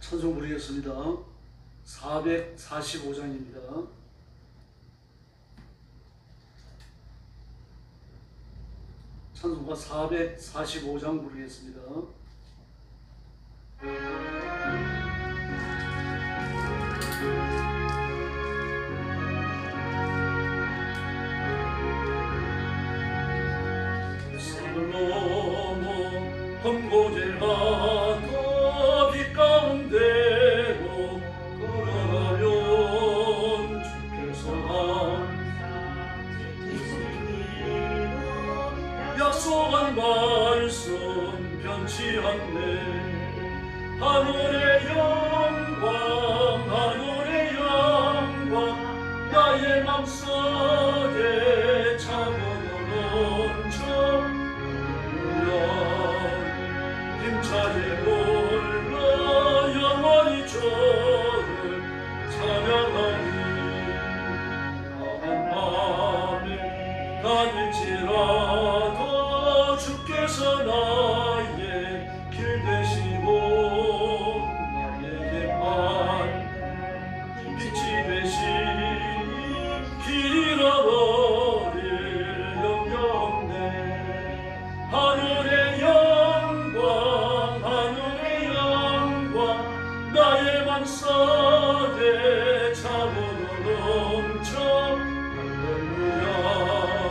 찬송 부르겠습니다. 445장입니다. 찬송가 445장 부르겠습니다. 산을 넘어 험고제가 더 빛 가운데로 걸어가면 주께서 약속한 말씀 변치 않네. 하늘의 영광 하늘의 영광 나의 맘속에 차고는 정우야 힘차게 불러 영원히 주를 찬양하니. 나는 밤에 다닐지라도 주께서 나의 길 되시고 나에게만 빛이 되시니 길 잃어버릴 염려 없네. 하늘의 영광 하늘의 영광 나의 맘속에 차고도 넘쳐 할렐루야를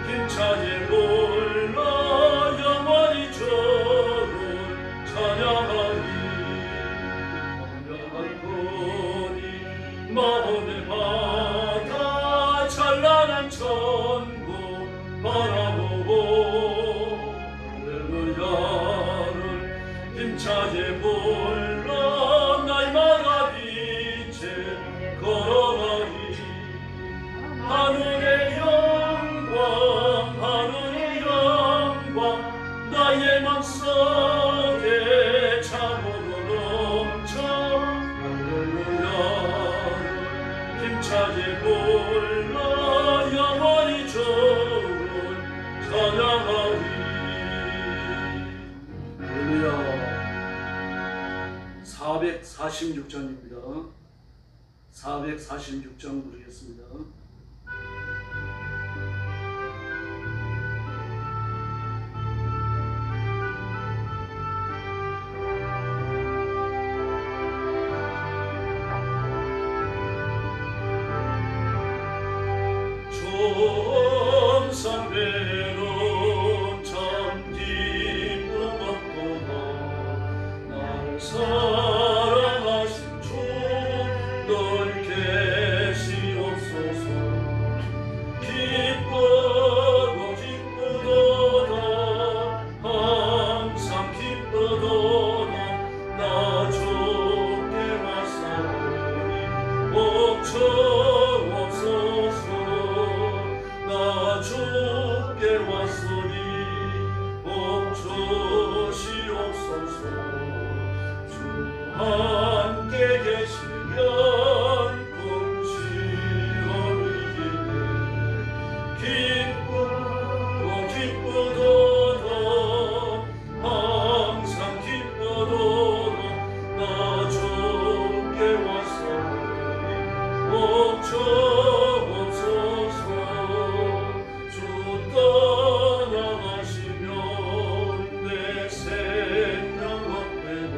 힘차게 불러 영원히 주를 찬양하니. 완벽한 분이 마음의 바다 찬란한 천국 바라보고 할렐루야를 힘차게 불러 날마다 빛에 걸어가니. 하늘의 영광 하늘의 영광 나의 맘속에 차고도 넘쳐 할렐루야를 힘차게 불러 영원히 주를 찬양하리. 할렐루야. 446장입니다. 446장 부르겠습니다. 정상배로 참 기쁜 것보다 나를 사랑하신 주 널 계시옵소서. 기쁘고 기쁘도다 항상 기쁘도다 나 주께 왔사오니 멈춰옵소서. 나 주께 왔으니 멈추시옵소서. 주 함께 계시면 궁시렁이기네. 기쁘고 기쁘도다 항상 기쁘도다 나 주께 왔으니 멈춰옵소서. 주 떠나가시면 내 생명 헛되네.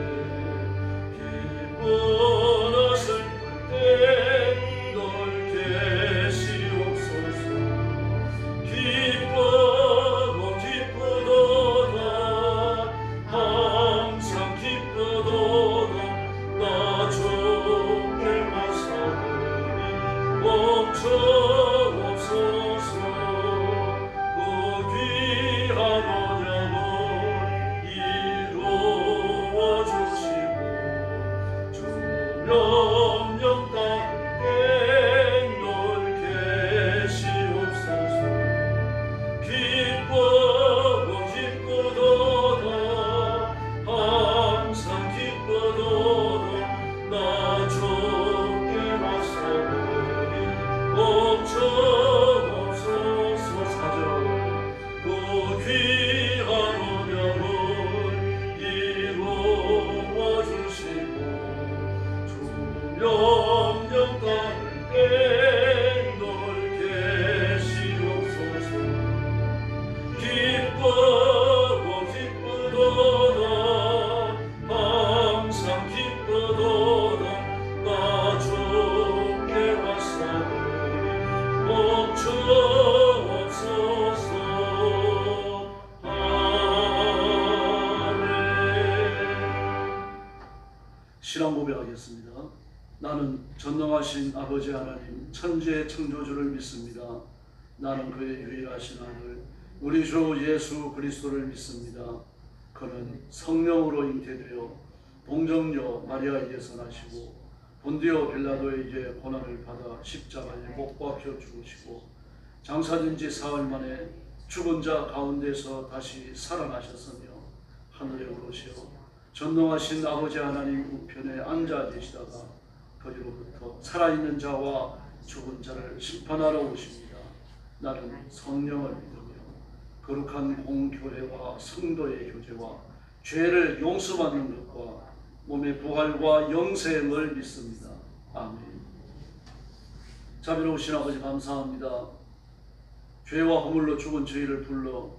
기쁘나 슬플 때 널 계시옵소서. 기쁘고 기쁘도다 항상 기쁘도다 나 주께 왔사오니 멈춰옵소서. 그 귀한 언약을 이루어 주시고 주 명령 따르게 널 계시옵소서. 기쁘고 기쁘도다 항상 기쁘도다 나 주께 왔사오니 멈춰옵소서. 사절 그 귀한 언약을 이루어 주시고 영영 땅에 넓게 시옵소서. 기뻐하고 기쁘도다 항상 기쁘도다 나 주께 왔사오니 멈추옵소서. 신앙 고백하겠습니다. 나는 전능하신 아버지 하나님 천지의 창조주를 믿습니다. 나는 그의 유일하신 아들 우리 주 예수 그리스도를 믿습니다. 그는 성령으로 잉태되어 동정녀 마리아에게서 나시고 본디오 빌라도에게 고난을 받아 십자가에 못 박혀 죽으시고 장사된 지 사흘 만에 죽은 자 가운데서 다시 살아나셨으며 하늘에 오르시어 전능하신 아버지 하나님 우편에 앉아 계시다가 거기로부터 살아있는 자와 죽은 자를 심판하러 오십니다. 나는 성령을 믿으며 거룩한 공교회와 성도의 교제와 죄를 용서받는 것과 몸의 부활과 영생을 믿습니다. 아멘. 자비로우신 아버지 감사합니다. 죄와 허물로 죽은 저희를 불러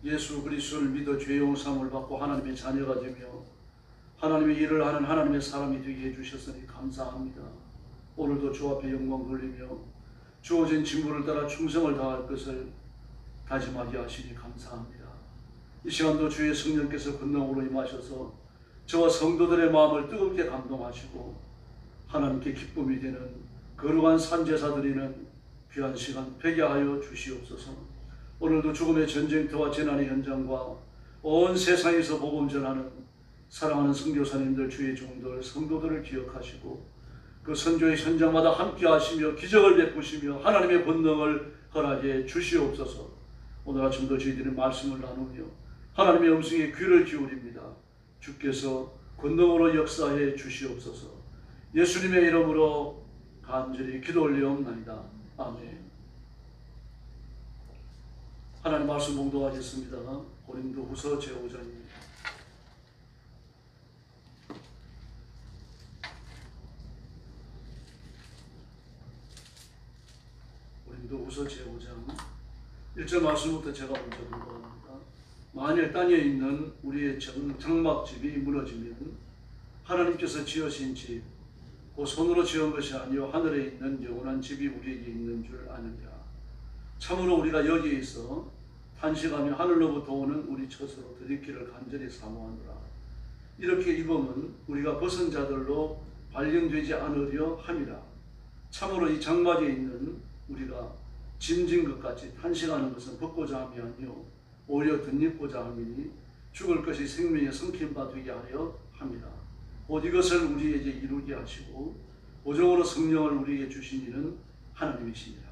예수 그리스도를 믿어 죄 용서함을 받고 하나님의 자녀가 되며 하나님의 일을 하는 하나님의 사람이 되게 해주셨으니 감사합니다. 오늘도 주 앞에 영광 돌리며 주어진 직무를 따라 충성을 다할 것을 다짐하게 하시니 감사합니다. 이 시간도 주의 성령께서 권능으로 임하셔서 저와 성도들의 마음을 뜨겁게 감동하시고 하나님께 기쁨이 되는 거룩한 산제사 드리는 귀한 시간 되게 하여 주시옵소서. 오늘도 죽음의 전쟁터와 재난의 현장과 온 세상에서 복음 전하는 사랑하는 선교사님들, 주의 종들, 성도들을 기억하시고 그 선교의 현장마다 함께 하시며 기적을 베푸시며 하나님의 권능을 허락해 주시옵소서. 오늘 아침도 저희들이 말씀을 나누며 하나님의 음성에 귀를 기울입니다. 주께서 권능으로 역사해 주시옵소서. 예수님의 이름으로 간절히 기도 올리옵나이다. 아멘. 하나님 말씀 봉독하겠습니다. 고린도후서 제5장입니다. 고린도후서 제5장 1절 말씀부터 제가 먼저 봉독합니다. 만일 땅에 있는 우리의 장막집이 무너지면 하나님께서 지으신 집, 그 손으로 지은 것이 아니요 하늘에 있는 영원한 집이 우리에게 있는 줄 아느니라. 참으로 우리가 여기에 있어 탄식하며 하늘로부터 오는 우리 처소로 들이키를 간절히 사모하노라. 이렇게 입으면 우리가 벗은 자들로 발견되지 않으려 함이라. 참으로 이 장막에 있는 우리가 짐진 것 같이 탄식하는 것은 벗고자 함이 아니요 오히려 덧입고자 함이니 죽을 것이 생명의 성킨 바 되게 하려 함이라. 곧 이것을 우리에게 이루게 하시고 보정으로 성령을 우리에게 주신 이는 하나님이시니라.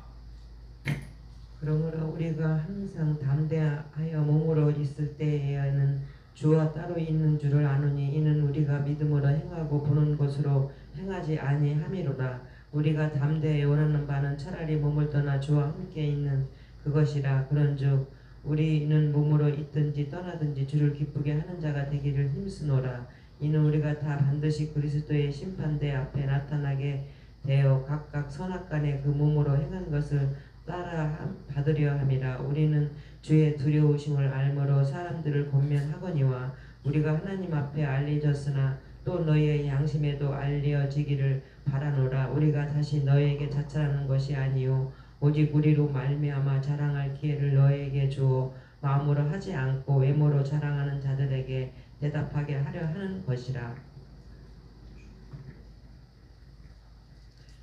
그러므로 우리가 항상 담대하여 몸으로 있을 때에는 주와 따로 있는 줄을 아노니 이는 우리가 믿음으로 행하고 보는 것으로 행하지 아니함이로라. 우리가 담대히 원하는 바는 차라리 몸을 떠나 주와 함께 있는 그것이라. 그런즉 우리는 몸으로 있든지 떠나든지 주를 기쁘게 하는 자가 되기를 힘쓰노라. 이는 우리가 다 반드시 그리스도의 심판대 앞에 나타나게 되어 각각 선악간에 그 몸으로 행한 것을 따라 받으려 함이라. 우리는 주의 두려우심을 알므로 사람들을 권면하거니와 우리가 하나님 앞에 알려졌으나 또 너희의 양심에도 알려지기를 바라노라. 우리가 다시 너희에게 자처하는 것이 아니요 오직 우리로 말미암아 자랑할 기회를 너희에게 주어 마음으로 하지 않고 외모로 자랑하는 자들에게 대답하게 하려 하는 것이라.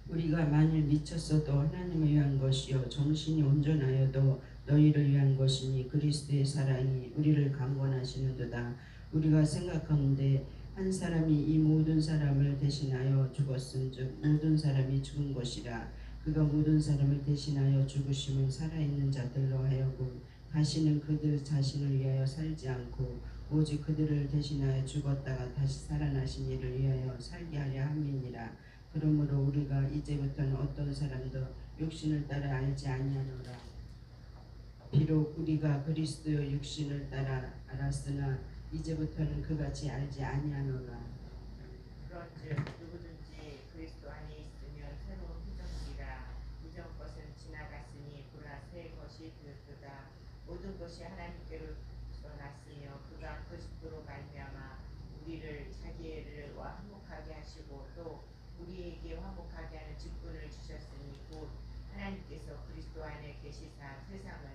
우리가 만일 미쳤어도 하나님을 위한 것이요 정신이 온전하여도 너희를 위한 것이니 그리스도의 사랑이 우리를 강권하시는도다. 우리가 생각하는데 한 사람이 이 모든 사람을 대신하여 죽었은즉 모든 사람이 죽은 것이라. 그가 모든 사람을 대신하여 죽으심은 살아있는 자들로 하여금 다시는 그들 자신을 위하여 살지 않고 오직 그들을 대신하여 죽었다가 다시 살아나신 이를 위하여 살게 하려 함이니라. 그러므로 우리가 이제부터는 어떤 사람도 육신을 따라 알지 아니하노라. 비록 우리가 그리스도의 육신을 따라 알았으나 이제부터는 그같이 알지 아니하노라. 그런즉 누구든지 그리스도로 말미암아 우리를 자기와 화목하게 하시고 또 우리에게 화목하게 하는 직분을 주셨으니 곧 하나님께서 그리스도 안에 계시사 세상을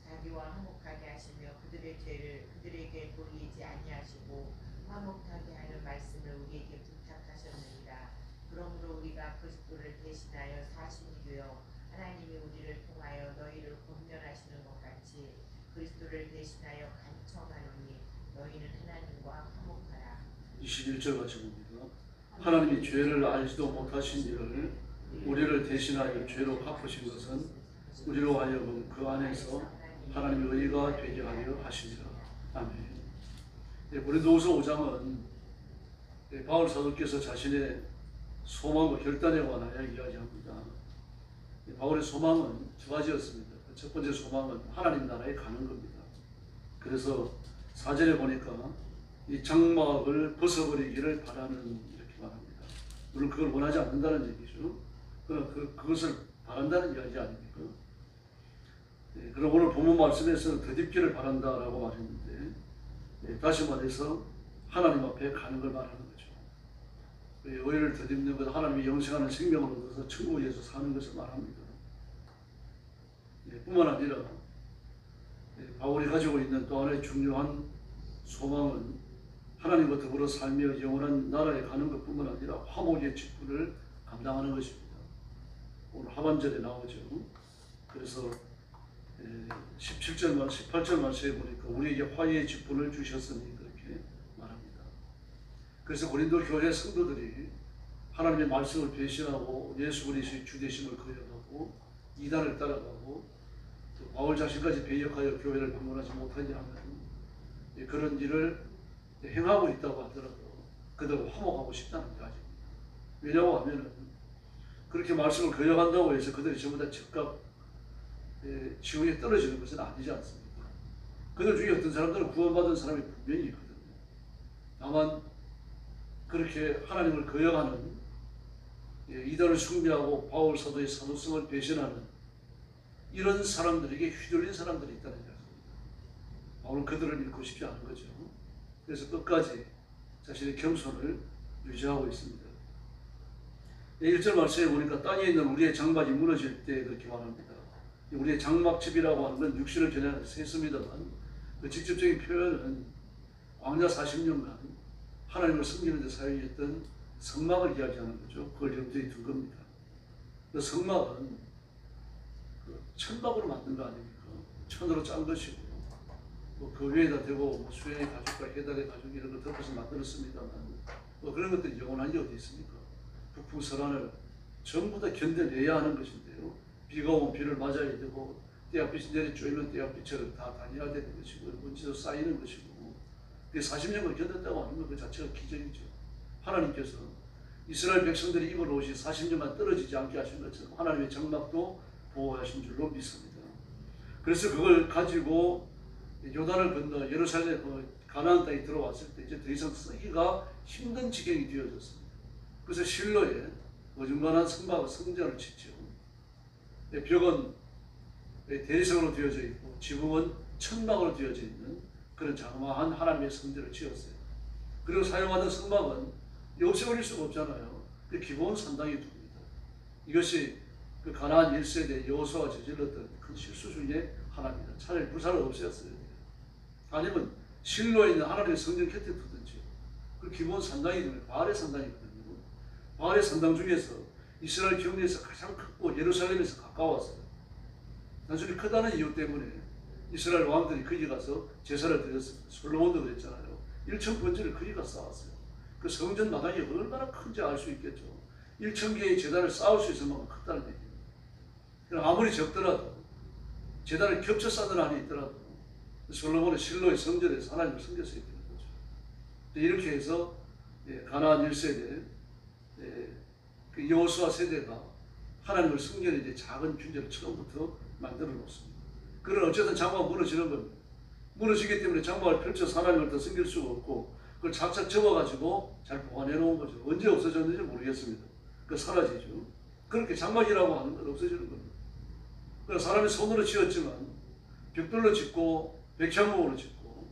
자기와 화목하게 하시며 그들의 죄를 그들에게 돌리지 아니하시고 화목하게 하는 말씀을 우리에게 부탁하셨느니라. 그러므로 우리가 그리스도를 대신하여 사신이 되어 하나님이 우리를 통하여 너희를 권면하시는 것 같이 그리스도를 대신하여 간청하노니 너희는 하나님과 화목하라. 21절 같이 봅니다. 하나님이 죄를 알지도 못하신 이를 우리를 대신하여 죄로 갚으신 것은 우리로 하여금 그 안에서 하나님의 의가 되게 하려 하시니라. 아멘. 고린도후서 5장은 바울 사도께서 자신의 소망과 결단에 관하여 이야기합니다. 바울의 소망은 두 가지였습니다. 첫 번째 소망은 하나님 나라에 가는 겁니다. 그래서 4절에 보니까 이 장막을 벗어버리기를 바라는 이렇게 말합니다. 물론 그걸 원하지 않는다는 얘기죠. 그러나 그것을 바란다는 이야기 아닙니까? 그럼 오늘 본문 말씀에서는 더딥기를 바란다라고 말했는데 다시 말해서 하나님 앞에 가는 걸 말하는 거죠. 의를 더딥는 것, 하나님의 영생하는 생명을 얻어서 천국에서 사는 것을 말합니다. 뿐만 아니라 바울이 가지고 있는 또 하나의 중요한 소망은 하나님과 더불어 살며 영원한 나라에 가는 것뿐만 아니라 화목의 직분을 감당하는 것입니다. 오늘 하반절에 나오죠. 그래서 17절, 18절 말씀에 보니까 우리에게 화해의 직분을 주셨으니 그렇게 말합니다. 그래서 고린도 교회 성도들이 하나님의 말씀을 배신하고 예수 그리스도의 주되심을 거역하고 이단을 따라가고 또 바울 자신까지 배역하여 교회를 방문하지 못하게 하는 그런 일을 행하고 있다고 하더라도 그들은 화목하고 싶다는 가지입니다. 왜냐고 하면은 그렇게 말씀을 거역한다고 해서 그들이 전부 다 즉각 지옥에 떨어지는 것은 아니지 않습니까? 그들 중에 어떤 사람들은 구원받은 사람이 분명히 있거든요. 다만 그렇게 하나님을 거역하는 이단을 숭배하고 바울 사도의 사도성을 배신하는 이런 사람들에게 휘둘린 사람들이 있다는 것입니다. 바울은 그들을 잃고 싶지 않은 거죠. 그래서 끝까지 자신의 겸손을 유지하고 있습니다. 1절 말씀에 보니까 땅에 있는 우리의 장막이 무너질 때 그렇게 말합니다. 우리의 장막집이라고 하는 건 육신을 겨냥해서 했습니다만 그 직접적인 표현은 광야 40년간 하나님을 섬기는 데 사용했던 성막을 이야기하는 거죠. 그걸 염두에 둔 겁니다. 그 성막은 천막으로 만든 거 아닙니까? 천으로 짠 것이고 그 위에다 대고 수연의 가죽과 해달의 가죽 이런 걸 덮어서 만들었습니다만 그런 것들이 영원한 게 어디 있습니까? 북풍설안을 전부 다 견뎌내야 하는 것인데요. 비가 오면 비를 맞아야 되고 떼약빛이 내리쬐면 떼약빛처럼 다 다녀야 되는 것이고 먼지도 쌓이는 것이고 그게 40년을 견뎠다고 하는 것 그 자체가 기적이죠. 하나님께서 이스라엘 백성들이 입을 옷이 40년만 떨어지지 않게 하신 것처럼 하나님의 장막도 보호하신 줄로 믿습니다. 그래서 그걸 가지고 요단을 건너 예루살렘 가나안 땅에 들어왔을 때 이제 더 이상 쓰기가 힘든 지경이 되어졌습니다. 그래서 실로에 어중간한 성막과 성전을 짓죠. 벽은 대리석으로 되어져 있고 지붕은 천막으로 되어져 있는 그런 장엄한 하나님의 성전을 지었어요. 그리고 사용하는 성막은 없애버릴 수가 없잖아요. 그 기본 산당이 됩니다. 이것이 그 가나안 1세대 여호수아가 저질렀던 큰 실수 중에 하나입니다. 차라리 불사를 없애었어요. 아니면 실로에 있는 하나님의 성전 곁에 두든지 그 기본 산당이 됩니다. 바알의 산당이거든요. 바알의 산당 중에서 이스라엘 경내에서 가장 크고 예루살렘에서 가까웠어요. 단순히 크다는 이유 때문에 이스라엘 왕들이 거기 가서 제사를 드렸습니다. 솔로몬도 그랬잖아요. 1,000번째를 거기 가서 쌓았어요. 그 성전 마당이 얼마나 큰지 알 수 있겠죠. 1,000개의 제단을 쌓을 수 있을 만큼 크다는 얘기입니다. 아무리 적더라도 제단을 겹쳐 쌓는 안에 있더라도 솔로몬은 실로의 성전에서 하나님을 섬겼어야 되는 거죠. 이렇게 해서 가나안 1세대 그 여호수아 세대가 하나님을 섬기는 이제 작은 균제를 처음부터 만들어 놓습니다. 그러나 어쨌든 장막은 무너지는 겁니다. 무너지기 때문에 장막을 펼쳐서 하나님을 더 섬길 수가 없고 그걸 착착 접어가지고 잘 보관해 놓은 거죠. 언제 없어졌는지 모르겠습니다. 그 사라지죠. 그렇게 장막이라고 하는 건 없어지는 겁니다. 그래서 사람이 손으로 지었지만 벽돌로 짓고 백향목으로 짓고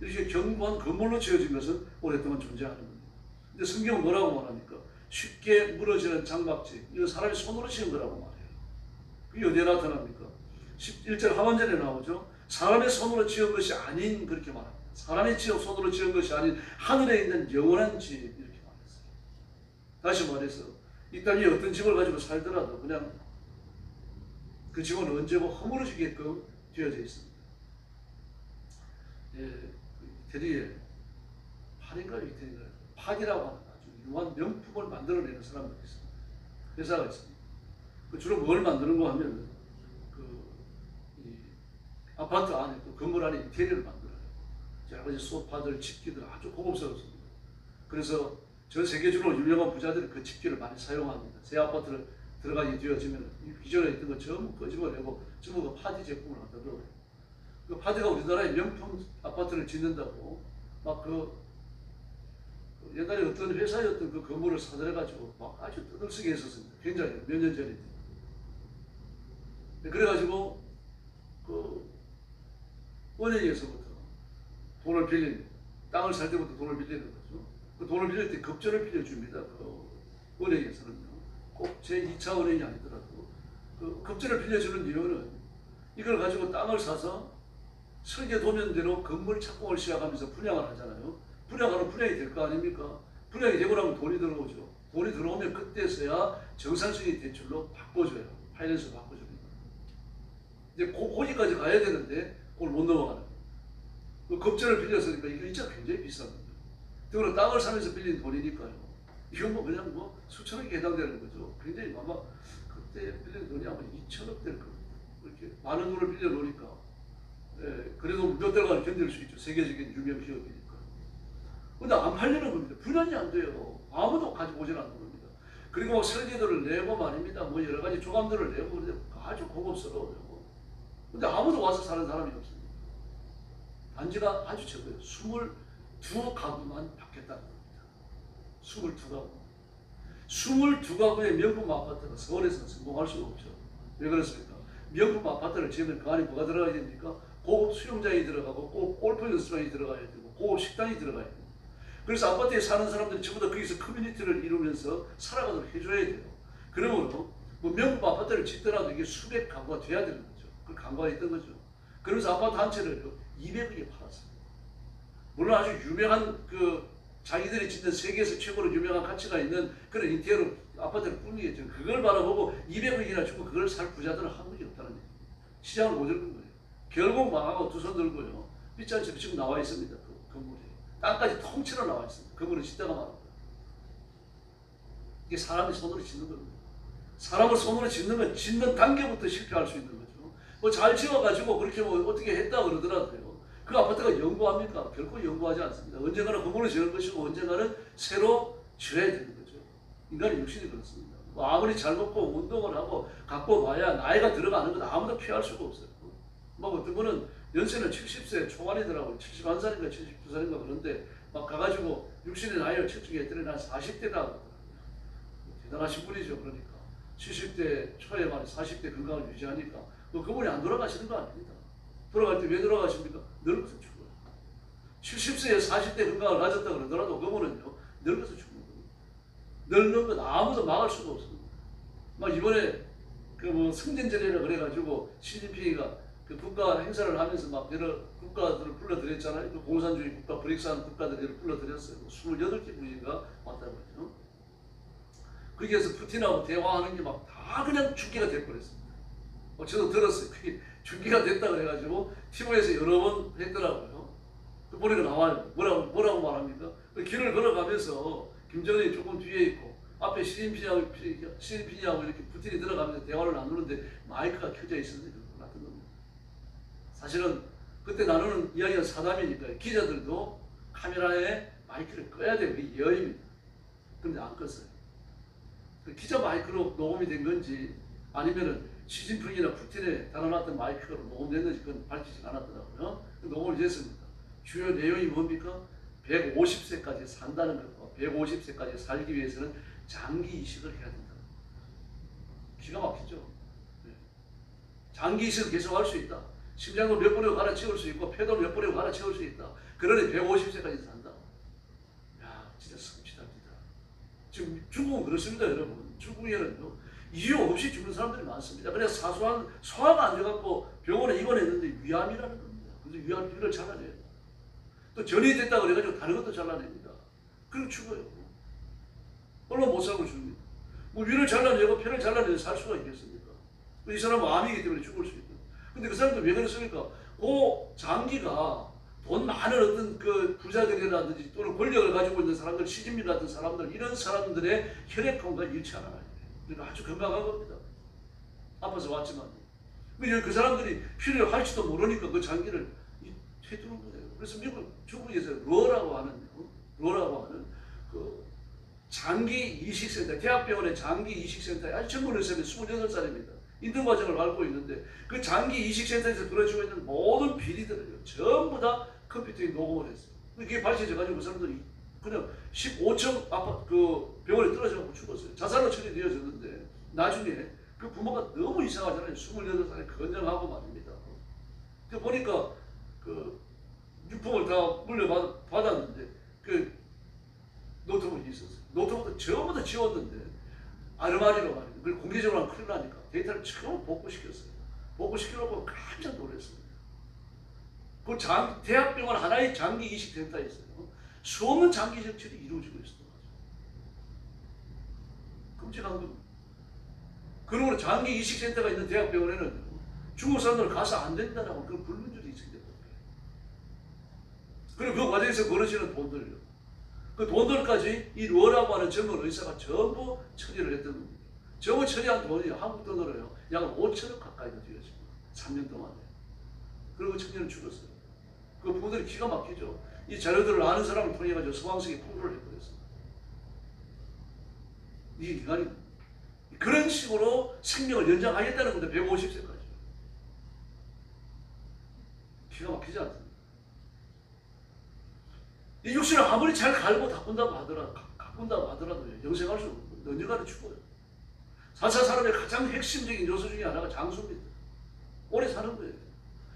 이렇게 견고한 건물로 지어진 것은 오랫동안 존재하는 겁니다. 근데 성경은 뭐라고 말합니까? 쉽게 무너지는 장막집, 이거 사람이 손으로 지은 거라고 말해요. 그게 어디에 나타납니까? 11절 하반절에 나오죠. 사람의 손으로 지은 것이 아닌, 그렇게 말합니다. 사람의 손으로 지은 것이 아닌 하늘에 있는 영원한 집, 이렇게 말했어요. 다시 말해서 이 땅에 어떤 집을 가지고 살더라도 그냥 그 집은 언제고 허물어지게끔 되어져 있습니다. 예, 이태리에 파리인가요? 이태리인가요? 파디라고 하는 아주 유한 명품을 만들어내는 사람들이 있습니다. 회사가 있습니다. 그 주로 뭘 만드는가 하면 이 아파트 안에 또 건물 안에 인테리어를 만들어요. 여러 가지 소파들, 집기들 아주 고급스럽습니다. 그래서 전 세계적으로 유명한 부자들이 그 집기를 많이 사용합니다. 새 아파트를 들어가게 되어지면 기존에 있던 거 전부 끄집어내고 전부 그 파디 제품을 갖다 넣어요. 그 파디가 우리나라의 명품 아파트를 짓는다고 막 옛날에 어떤 회사였던 그 건물을 사들여가지고 막 아주 떠들썩게 했었습니다. 굉장히 몇 년 전에. 그래가지고 그 은행에서부터 돈을 빌린, 땅을 살 때부터 돈을 빌리는 거죠. 그 돈을 빌릴 때 급전을 빌려줍니다. 그 은행에서는요. 꼭 제2차 은행이 아니더라도 그 급전을 빌려주는 이유는 이걸 가지고 땅을 사서 설계 도면대로 건물 착공을 시작하면서 분양을 하잖아요. 분양하면 분양이 될 거 아닙니까? 분양이 되고 나면 돈이 들어오죠. 돈이 들어오면 그때서야 정상적인 대출로 바꿔줘요. 파이낸스로 바꿔줍니다. 이제 거기까지 가야 되는데 그걸 못 넘어가는 거예요. 그 급전을 빌렸으니까 이거 진짜 굉장히 비싼 거예요. 그리고 땅을 사면서 빌린 돈이니까요. 이건 뭐 그냥 뭐 수천억에 해당되는 거죠. 굉장히 아마 그때 빌린 돈이 아마 2천억 될 거예요. 이렇게 많은 돈을 빌려 놓으니까. 예, 그래도 몇 달간 견딜 수 있죠. 세계적인 유명 기업이니까. 근데 안 팔리는 겁니다. 분양이 안 돼요. 아무도 가지고 오질 않는 겁니다. 그리고 막 설계도를 내고 말입니다. 뭐 여러 가지 조감도를 내고 그런데 아주 고급스러워요. 근데 아무도 와서 사는 사람이 없습니다. 단지가 아주 적어요. 22가구만 받겠다는 겁니다. 22가구. 22가구의 명품 아파트가 서울에서는 성공할 수가 없죠. 왜 그렇습니까? 명품 아파트를 지으면 그 안에 뭐가 들어가야 됩니까? 고급 수영장이 들어가고 꼭 골프 연습장이 들어가야 되고 고급 식당이 들어가야 돼요. 그래서 아파트에 사는 사람들이 전부 다 거기서 커뮤니티를 이루면서 살아가도록 해줘야 돼요. 그러므로 뭐 명품 아파트를 짓더라도 이게 수백 가구가 돼야 되는 거죠. 그 강구가 있던 거죠. 그러면서 아파트 한 채를 200억에 팔았어요. 물론 아주 유명한 그 자기들이 짓는 세계에서 최고로 유명한 가치가 있는 그런 인테리어 아파트를 꾸미겠죠. 그걸 바라보고 200억이나 주고 그걸 살 부자들은 한국이 없다는 얘기예요. 시장을 못 읽은 거예요. 결국 망하고 두 손 들고요. 삐짠집 지금 나와 있습니다. 그 건물이. 땅까지 통째로 나와 있습니다. 건물을 짓다가 말합니다. 이게 사람이 손으로 짓는 겁니다. 사람을 손으로 짓는 건 짓는 단계부터 실패할 수 있는 거죠. 뭐 잘 지어가지고 그렇게 뭐 어떻게 했다 그러더라도요. 그 아파트가 영구합니까? 결코 영구하지 않습니다. 언젠가는 건물을 지을 것이고 언젠가는 새로 지어야 되는 거죠. 인간의 육신이 그렇습니다. 뭐 아무리 잘 먹고 운동을 하고 갖고 와야 나이가 들어가는 건 아무도 피할 수가 없어요. 뭐 어떤 분은 연세는 70세 초반이더라고요. 71살인가 72살인가 그런데 막 가가지고 육신의 나이를 측정했더니 난 40대다. 대단하신 분이죠. 그러니까 70대 초에 말해 40대 건강을 유지하니까 그분이 안 돌아가시는 거 아닙니다. 돌아갈 때 왜 돌아가십니까? 늙어서 죽어요. 70세에 40대 건강을 가졌다 그러더라도 그분은요 늙어서 죽는 겁니다. 늙는 건 아무도 막을 수가 없습니다. 막 이번에 그 뭐 승전절이라 그래가지고 시진핑이가 그 국가 행사를 하면서 막 여러 국가들을 불러들였잖아요. 그 공산주의 국가, 브릭스한 국가들을 불러들였어요. 28개 국가가 왔다고 하죠. 거기에서 푸틴하고 대화하는 게 막 다 그냥 중계가 될 뻔했습니다. 저도 들었어요. 그게 중계가 됐다 그래가지고 TV에서 여러 번 했더라고요. 그 보니까 나와요. 뭐라고 말합니까? 그 길을 걸어가면서 김정은이 조금 뒤에 있고 앞에 시진핑하고 이렇게 푸틴이 들어가면서 대화를 나누는데 마이크가 켜져 있었는데 그거 같은 겁니다. 사실은 그때 나누는 이야기가 사담이니까 기자들도 카메라에 마이크를 꺼야 돼요. 그게 예의입니다. 그런데 안 껐어요. 그 기자 마이크로 녹음이 된 건지 아니면은 시진핑이나 푸틴에 달아놨던 마이크로 녹음됐는지 그건 밝히지 않았더라고요. 녹음을 됐습니다. 주요 내용이 뭡니까? 150세까지 산다는 것과 150세까지 살기 위해서는 장기 이식을 해야 된다. 기가 막히죠. 네. 장기 이식을 계속 할 수 있다. 심장도 몇 번이고 갈아치울 수 있고 폐도 몇 번이고 갈아치울 수 있다. 그러니 150세까지 산다. 야, 진짜 섬찟합니다. 지금 중국은 그렇습니다, 여러분. 중국에는 이유 없이 죽는 사람들이 많습니다. 그래서 사소한 소화가 안 돼갖고 병원에 입원했는데 위암이라는 겁니다. 그래서 위를 잘라내요. 또 전이 됐다고 그래가지고 다른 것도 잘라냅니다. 그리고 죽어요. 얼마 못 살고 죽습니다. 뭐 위를 잘라내고 폐를 잘라내서 살 수가 있겠습니까? 이 사람은 암이기 때문에 죽을 수 있거든요. 근데 그 사람들 왜 그랬습니까? 그 장기가 돈 많은 어떤 그 부자들이라든지 또는 권력을 가지고 있는 사람들, 시진민 같은 사람들, 이런 사람들의 혈액형과 일치하는 아이예요. 그러니까 아주 건강한 겁니다. 아파서 왔지만. 그 사람들이 필요할지도 모르니까 그 장기를 해두는 거예요. 그래서 중국에서 러라고 하는 그 장기 이식센터, 대학병원의 장기 이식센터에 아주 젊은 의사입니다. 28살입니다. 인턴 과정을 밟고 있는데 그 장기 이식센터에서 벌어지고 있는 모든 비리들을 전부 다 컴퓨터에 녹음을 했어요. 그게 밝혀져가지고 그 사람들이 그냥 15층 아파트 그 병원에 떨어져서 죽었어요. 자살로 처리되어졌는데 나중에 그 부모가 너무 이상하잖아요. 28살에 건장하고 말입니다. 그 보니까 그 유품을 다 물려받았는데 그 노트북이 있었어요. 노트북도 전부 다 지웠는데 아르마리로 말이에요. 그걸 공개적으로 하면 큰일 나니까 데이터를 처음 복구시켰어요. 복구시켜놓고 깜짝 놀랐습니다. 그 대학병원 하나의 장기 이식센터에 있어요. 수없는 장기 정책이 이루어지고 있었던 거죠. 끔찍한 겁니다. 그러고 장기 이식센터가 있는 대학병원에는 중국 사람들 가서 안 된다라고 그 불문율이 있었거든요. 그리고 그 과정에서 벌어지는 돈들요. 그 돈들까지 이 러라고 하는 젊은 의사가 전부 처리를 했던 겁니다. 전부 처리한 돈이 한국 돈으로요. 약 5천억 가까이가 되었습니다. 3년 동안에. 그리고 청년은 죽었어요. 그 부모들이 기가 막히죠. 이 자료들을 아는 사람을 통해 가지고 서방석에 풍부를 해버렸습니다. 이 인간이 그런 식으로 생명을 연장하겠다는 건데 150세까지. 기가 막히지 않습니까? 이 육신을 아무리 잘 갈고 가꾼다고 하더라도 영생할 수 없고 언젠가는 죽어요. 4차 산업의 가장 핵심적인 요소 중에 하나가 장수입니다. 오래 사는 거예요.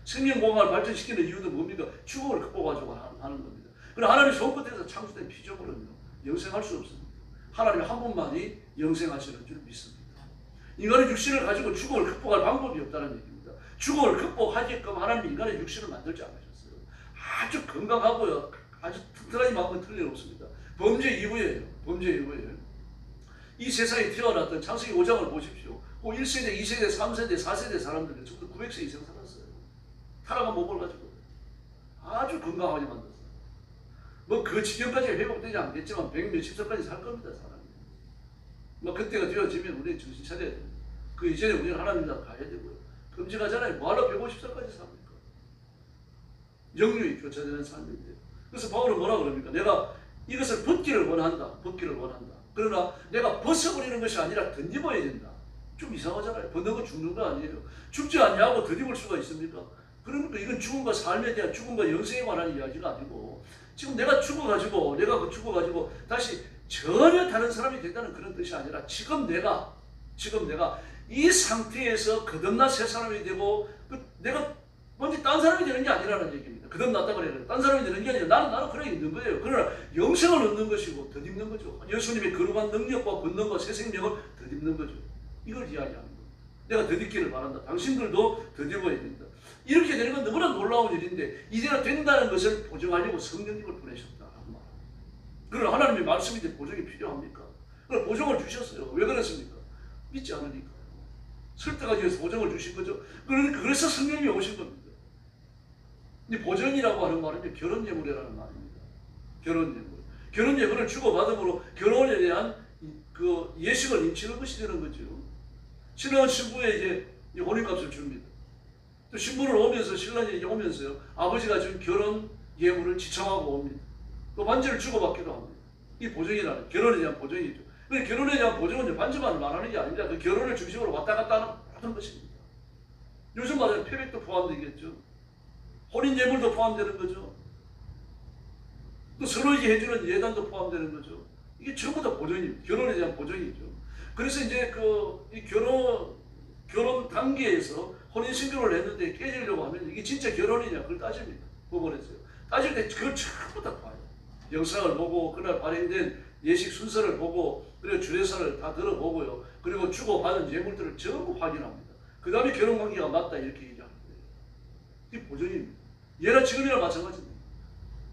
생명공학을 발전시키는 이유는 뭡니까? 죽음을 극복하자고 하는 겁니다. 그러나 하나님 손끝에서 창조된 피조물은요, 영생할 수 없습니다. 하나님 한 분만이 영생하시는 줄 믿습니다. 인간의 육신을 가지고 죽음을 극복할 방법이 없다는 얘기입니다. 죽음을 극복하게끔 하나님이 인간의 육신을 만들지 않으셨어요. 아주 건강하고요, 아주 튼튼하게 마음은 틀림없습니다. 범죄 이후에요. 이 세상에 태어났던 창세기 5장을 보십시오. 그 1세대, 2세대, 3세대, 4세대 사람들이 전부 900세 이상 살았어요. 타락한 몸을 가지고 아주 건강하게 만들었어요. 뭐 그 지경까지 회복되지 않겠지만 100몇십 살까지 살 겁니다, 사람이. 뭐 그때가 되어지면 우리는 정신 차려야 됩니다. 그 이전에 우리는 하나님 앞에 가야 되고요. 금지가잖아요. 뭐하러 150살까지 삽니까? 영육이 교차되는 삶인데. 그래서 바울은 뭐라 그럽니까? 내가 이것을 벗기를 원한다. 그러나 내가 벗어버리는 것이 아니라 덧입어야 된다. 좀 이상하잖아요. 벗는 거 죽는 거 아니에요. 죽지 않냐고 덧입을 수가 있습니까? 그러니까 이건 죽음과 삶에 대한, 죽음과 영생에 관한 이야기가 아니고, 지금 내가 죽어가지고 다시 전혀 다른 사람이 된다는 그런 뜻이 아니라 지금 내가 이 상태에서 거듭나 새 사람이 되고, 내가 먼저 딴 사람이 되는 게 아니라는 얘기입니다. 거듭났다 그래요. 딴 사람이 되는 게 아니라 나는 그래 있는 거예요. 그러나 영생을 얻는 것이고 덧입는 거죠. 예수님의 거룩한 능력과 권능과 새 생명을 덧입는 거죠. 이걸 이야기하는 거예요. 내가 덧입기를 바란다. 당신들도 덧입어야 된다. 이렇게 되는 건 너무나 놀라운 일인데, 이대로 된다는 것을 보증하려고 성령님을 보내셨다라고 말합니다. 그러나 하나님의 말씀인데 보증이 필요합니까? 그럼 보증을 주셨어요. 왜 그랬습니까? 믿지 않으니까. 설득하기 위해서 보증을 주신 거죠. 그래서 성령님이 오신 겁니다. 이 보증이라고 하는 말은 결혼 예물이라는 말입니다. 결혼 예물을 주고받음으로 결혼에 대한 그 예식을 인치는 것이 되는 거죠. 신랑은 신부에게 혼인값을 줍니다. 또 신부를 오면서, 신랑이 오면서요, 아버지가 준 결혼 예물을 지참하고 옵니다. 또 반지를 주고받기도 합니다. 이 보증이라는, 결혼에 대한 보증이죠. 그 결혼에 대한 보증은 반지만 말하는 게 아닙니다. 그 결혼을 중심으로 왔다 갔다 하는 모든 것입니다. 요즘 말하는 패백도 포함되겠죠. 혼인 예물도 포함되는 거죠. 또 서로에게 해주는 예단도 포함되는 거죠. 이게 전부 다 보증입니다. 결혼에 대한 보증이죠. 그래서 이제 이 결혼 단계에서 혼인 신고를 했는데 깨지려고 하면 이게 진짜 결혼이냐 그걸 따집니다. 법원에서요. 따질 때 그걸 전부 다 봐요. 영상을 보고 그날 발행된 예식 순서를 보고 그리고 주례사를 다 들어보고요. 그리고 주고받은 예물들을 전부 확인합니다. 그 다음에 결혼관계가 맞다 이렇게 얘기하는 거예요. 이게 보정입니다. 예나 지금이나 마찬가지입니다.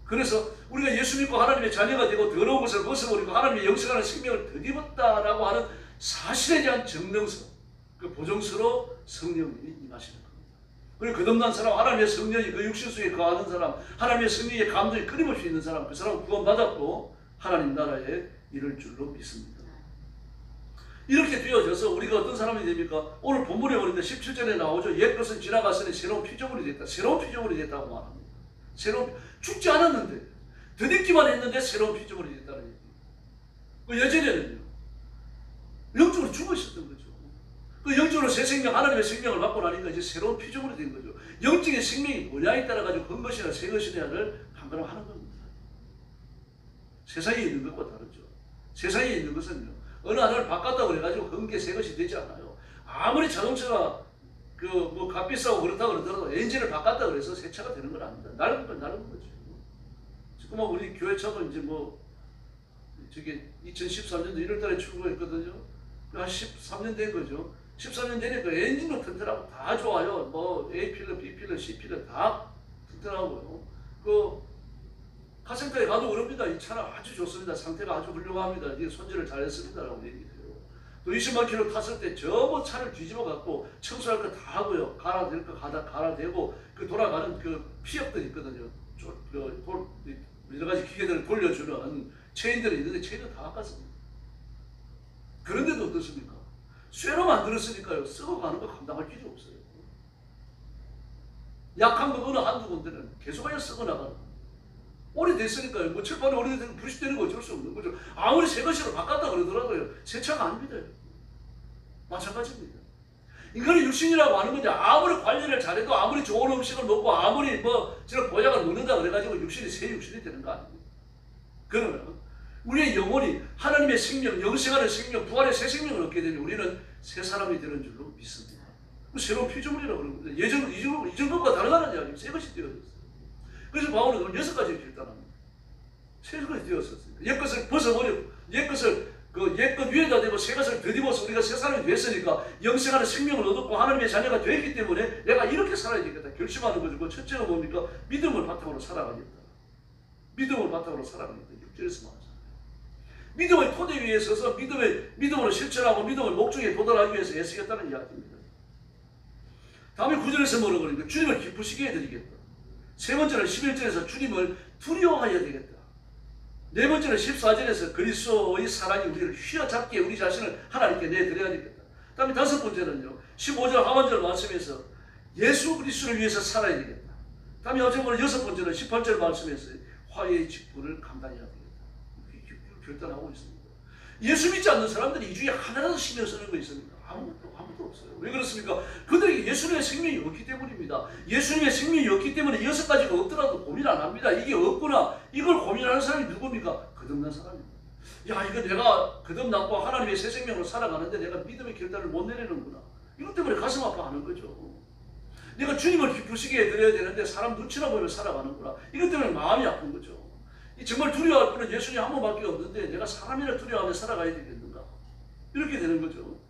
그래서 우리가 예수 믿고 하나님의 자녀가 되고 더러운 것을 벗어버리고 하나님의 영생하는 생명을 덧입었다라고 하는 사실에 대한 정령서, 그 보정서로 성령님이 임하시는 겁니다. 그리고 거듭난 사람, 하나님의 성령이 그 육신 속에 거하는 사람, 하나님의 성령의 감동이 끊임없이 있는 사람, 그 사람은 구원받았고 하나님 나라에 이를 줄로 믿습니다. 이렇게 되어져서 우리가 어떤 사람이 됩니까? 오늘 본문에 보는데 17절에 나오죠. 옛 것은 지나갔으니 새로운 피조물이 됐다. 새로운 피조물이 됐다고 말합니다. 새로운, 죽지 않았는데 덧입기만 했는데 새로운 피조물이 됐다는 얘기예요. 그 예전에는요, 영적으로 죽어 있었던 거죠. 그 영적으로 새 생명, 하나님의 생명을 받고 나니까 이제 새로운 피조물이 된 거죠. 영적인 생명이 뭐냐에 따라 가지고 한 것이나 새 것이냐를 판단하는 겁니다. 세상에 있는 것과 다르죠. 세상에 있는 것은요, 어느 하나를 바꿨다고 그래가지고 한 게 새 것이 되지 않아요. 아무리 자동차가 뭐 값비싸고 그렇다고 그러더라도 엔진을 바꿨다 그래서 새 차가 되는 건 아닙니다. 낡은 건 낡은 거죠. 지금 우리 교회 차도 이제 뭐 저게 2013년도 1월달에 출고했거든요. 한 13년 된 거죠. 13년 되니까 엔진도 튼튼하고 다 좋아요. 뭐 A 필러, B 필러, C 필러 다 튼튼하고요. 그 카센터에 가도 그럽니다. 이 차는 아주 좋습니다. 상태가 아주 훌륭합니다. 이게 손질을 잘했습니다라고 얘기해요. 또 20만 킬로 탔을 때 전부 차를 뒤집어 갖고 청소할 거 다 하고요. 갈아댈 거 갈아대고 그 돌아가는 그 피역들이 있거든요. 여러 가지 기계들을 돌려주는 체인들이 있는데 체인을 다 깎았습니다. 그런데도 어떻습니까? 쇠로 만들었으니까요. 썩어가는 거 감당할 필요 없어요. 약한 거 어느 한두 군데는 계속하여 썩어나가는 거예요. 오래됐으니까요. 뭐 철판이 오래되면 부식되는 거 어쩔 수 없는 거죠. 아무리 새 것으로 바꿨다 그러더라도요. 새 차가 아닙니다. 마찬가지입니다. 인간의 육신이라고 하는 건데 아무리 관리를 잘해도 아무리 좋은 음식을 먹고 아무리 뭐 저런 보약을 먹는다 그래가지고 육신이 새 육신이 되는 거 아닙니까? 그러면 우리의 영혼이 하나님의 생명, 영생하는 생명, 부활의 새 생명을 얻게 되면 우리는 새 사람이 되는 줄로 믿습니다. 새로운 피조물이라고 그러는 겁니다. 이전 것과 다르다는 이야기예요. 새 것이 되어졌어요. 그래서 바울은 6가지 결단합니다. 새 것이 되었었어요. 옛 것을 벗어버리고 옛 것을 옛 것 위에다 대고 새 것을 덧입어서 우리가 새 사람이 됐으니까 영생하는 생명을 얻었고 하나님의 자녀가 되었기 때문에 내가 이렇게 살아야 되겠다 결심하는 거죠. 그 첫째가 뭡니까? 믿음을 바탕으로 살아가겠다. 믿음을 바탕으로 살아가겠다. 6절에서 말합니다. 믿음의 토대 위에 서서 믿음으로 실천하고 믿음의 목적에 도달하기 위해서 애쓰겠다는 이야기입니다. 다음에 9절에서 뭐라고 그러니까 주님을 기쁘시게 해드리겠다. 세 번째는 11절에서 주님을 두려워하여야 되겠다. 네 번째는 14절에서 그리스도의 사랑이 우리를 휘어잡게 우리 자신을 하나님께 내드려야 되겠다. 다음에 다섯 번째는요. 15절 하반절 말씀에서 예수 그리스도를 위해서 살아야 되겠다. 다음에 어제보는 여섯 번째는 18절 말씀에서 화해의 직분을 감당해야 되겠다. 이렇게 결단하고 있습니다. 예수 믿지 않는 사람들이 이 중에 하나라도 신경 쓰는 거 있습니까? 아무도 없어요. 왜 그렇습니까? 그들에게 예수님의 생명이 없기 때문입니다. 예수님의 생명이 없기 때문에 6가지가 없더라도 고민 안 합니다. 이게 없구나. 이걸 고민하는 사람이 누굽니까? 거듭난 사람입니다. 야, 이거 내가 거듭났고 하나님의 새 생명으로 살아가는데 내가 믿음의 결단을 못 내리는구나. 이것 때문에 가슴 아파하는 거죠. 내가 주님을 기쁘시게 해드려야 되는데 사람 눈치나 보며 살아가는구나. 이것 때문에 마음이 아픈 거죠. 정말 두려워할 분은 예수님 한 번밖에 없는데 내가 사람이나 두려워하며 살아가야 되겠는가? 이렇게 되는 거죠.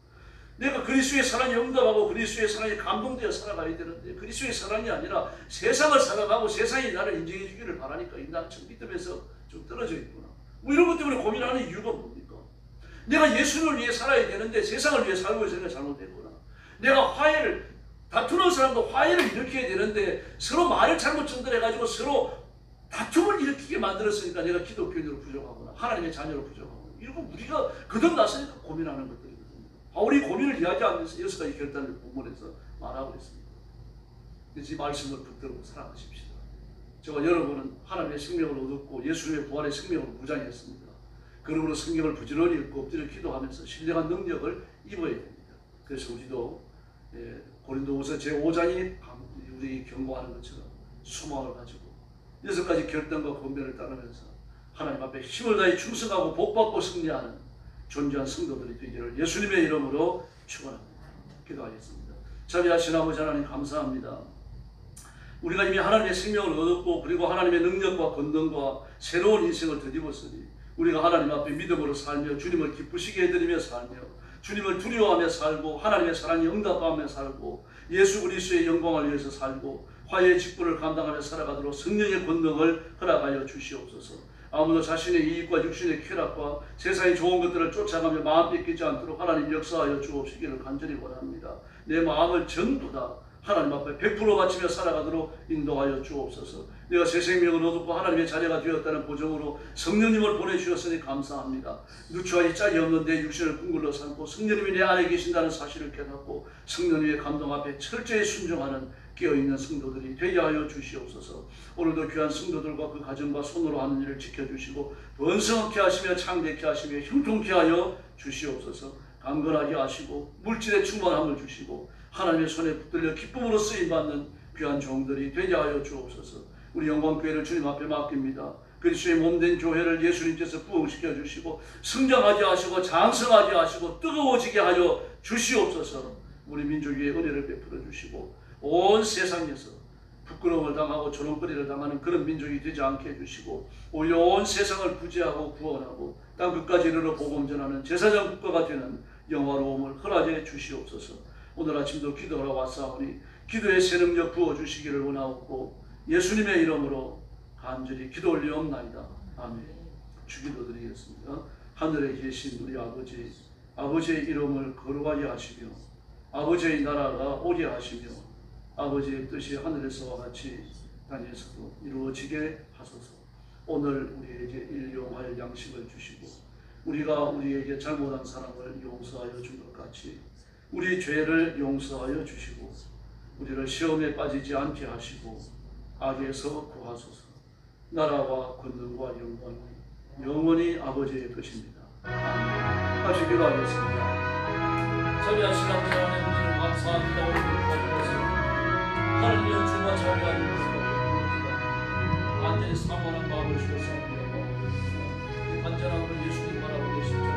내가 그리스도의 사랑에 응답하고 그리스도의 사랑에 감동되어 살아가야 되는데 그리스도의 사랑이 아니라 세상을 살아가고 세상이 나를 인정해 주기를 바라니까 나는 참 믿음에서 좀 떨어져 있구나. 뭐 이런 것 때문에 고민하는 이유가 뭡니까? 내가 예수를 위해 살아야 되는데 세상을 위해 살고 있으니까 잘못됐구나. 내가 다투는 사람도 화해를 일으켜야 되는데 서로 말을 잘못 전달해가지고 서로 다툼을 일으키게 만들었으니까 내가 기독교인으로 부족하구나. 하나님의 자녀로 부족하구나. 이런 거 우리가 거듭났으니까 고민하는 것들이거든요. 바울이 고민을 이야기하면서 6가지 결단을 본문에서 말하고 있습니다. 이 말씀을 붙들고 살아가십시다. 저와 여러분은 하나님의 생명을 얻었고 예수님의 부활의 생명으로 무장했습니다. 그러므로 성경을 부지런히 읽고 엎드려 기도하면서 신령한 능력을 입어야 됩니다. 그래서 우리도 고린도후서 제5장이 우리 경고하는 것처럼 소망을 가지고 6가지 결단과 권면을 따르면서 하나님 앞에 힘을 다해 충성하고 복받고 승리하는 존귀한 성도들이 되기를 예수님의 이름으로 축원합니다. 기도하겠습니다. 자비하신 아버지 하나님 감사합니다. 우리가 이미 하나님의 생명을 얻었고 그리고 하나님의 능력과 권능과 새로운 인생을 덧입었으니 우리가 하나님 앞에 믿음으로 살며 주님을 기쁘시게 해드리며 살며 주님을 두려워하며 살고 하나님의 사랑에 응답하며 살고 예수 그리스도의 영광을 위해서 살고 화해의 직분을 감당하며 살아가도록 성령의 권능을 허락하여 주시옵소서. 아무도 자신의 이익과 육신의 쾌락과 세상의 좋은 것들을 쫓아가며 마음 뺏기지 않도록 하나님 역사하여 주옵시기를 간절히 원합니다. 내 마음을 전부 다 하나님 앞에 100% 바치며 살아가도록 인도하여 주옵소서. 내가 새 생명을 얻었고 하나님의 자녀가 되었다는 보증으로 성령님을 보내주셨으니 감사합니다. 누추하니 짝이 없는 내 육신을 둥글러 삼고 성령님이 내 안에 계신다는 사실을 깨닫고 성령님의 감동 앞에 철저히 순종하는 깨어있는 성도들이 되게 하여 주시옵소서. 오늘도 귀한 성도들과 그 가정과 손으로 하는 일을 지켜주시고 번성하게 하시며 창대케 하시며 형통케 하여 주시옵소서. 강건하게 하시고 물질의 충만함을 주시고 하나님의 손에 붙들려 기쁨으로 쓰임받는 귀한 종들이 되게 하여 주옵소서. 우리 영광교회를 주님 앞에 맡깁니다. 그리스도의 몸된 교회를 예수님께서 부흥시켜 주시고 성장하게 하시고 장성하게 하시고 뜨거워지게 하여 주시옵소서. 우리 민족 위에 은혜를 베풀어 주시고 온 세상에서 부끄러움을 당하고 조롱거리를 당하는 그런 민족이 되지 않게 해주시고 오히려 온 세상을 구제하고 구원하고 땅 끝까지 이르러 복음 전하는 제사장 국가가 되는 영화로움을 허락해 주시옵소서. 오늘 아침도 기도하러 왔사오니 기도의 새 능력 부어주시기를 원하옵고 예수님의 이름으로 간절히 기도 올리옵나이다. 아멘. 주기도 드리겠습니다. 하늘에 계신 우리 아버지, 아버지의 이름을 거룩하게 하시며 아버지의 나라가 오게 하시며 아버지의 뜻이 하늘에서와 같이 땅에서도 이루어지게 하소서. 오늘 우리에게 일용할 양식을 주시고 우리가 우리에게 잘못한 사람을 용서하여 준 것 같이 우리 죄를 용서하여 주시고 우리를 시험에 빠지지 않게 하시고 악에서 구하소서. 나라와 권능과 영광이 영원히 아버지의 것입니다. 아멘. 같이 기도하겠습니다. 자비하신 아버지 하나님 오늘 감사합니다. 오늘 부탁드려서 하나님의 주마 자비하는 것을 완전히 사모하는 마음을 주셨사옵니다. 이 간절함으로 예수님 바라보고 싶죠.